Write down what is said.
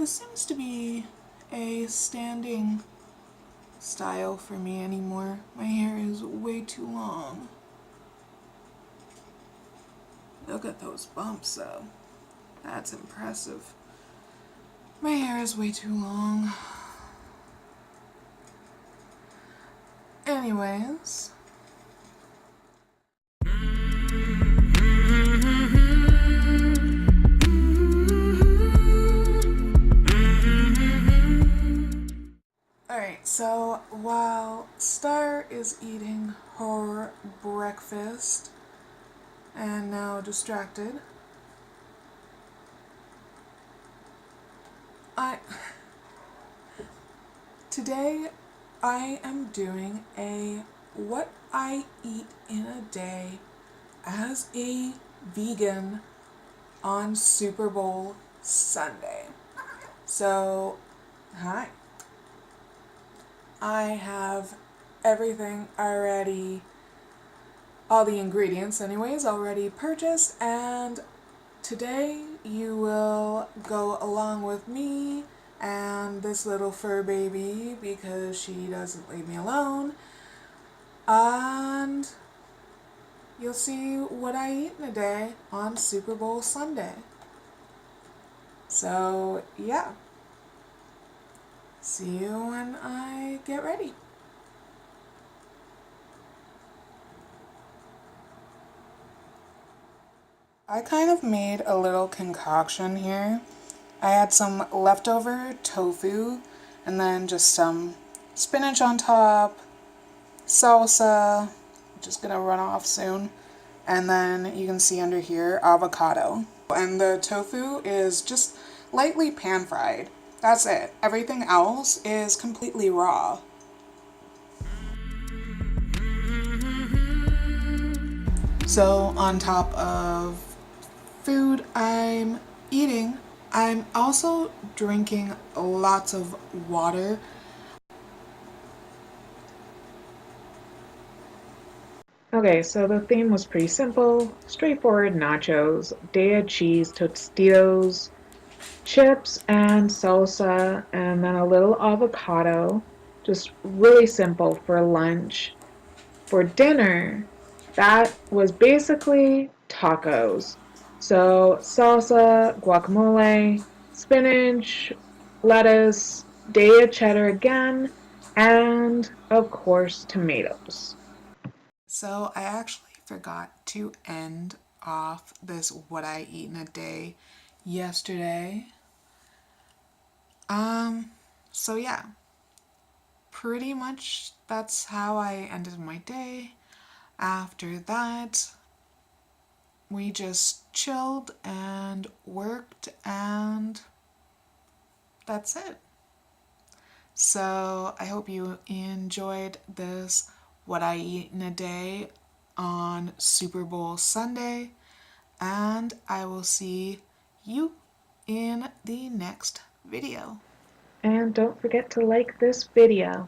This seems to be a standing style for me anymore. My hair is way too long. Look at those bumps though. That's impressive. My hair is way too long. Anyways. Alright, so while Star is eating her breakfast and now distracted, today I am doing a what I eat in a day as a vegan on Super Bowl Sunday. So, hi. I have everything already, all the ingredients anyways, already purchased, and today you will go along with me and this little fur baby because she doesn't leave me alone, and you'll see what I eat in a day on Super Bowl Sunday. So yeah, see you when I get ready. I kind of made a little concoction here. I had some leftover tofu and then just some spinach on top, salsa, which is gonna run off soon, and then you can see under here avocado. And the tofu is just lightly pan fried. That's it. Everything else is completely raw. So on top of food I'm eating, I'm also drinking lots of water. Okay, so the theme was pretty simple, straightforward nachos, Daya cheese, Tostitos, chips, and salsa, and then a little avocado. Just really simple for lunch. For dinner, that was basically tacos. So salsa, guacamole, spinach, lettuce, Daya cheddar again, and of course tomatoes. So I actually forgot to end off this what I eat in a day yesterday. So yeah, pretty much that's how I ended my day. After that, we just chilled and worked, and that's it. So I hope you enjoyed this what I eat in a day on Super Bowl Sunday, and I will see you in the next video. And don't forget to like this video.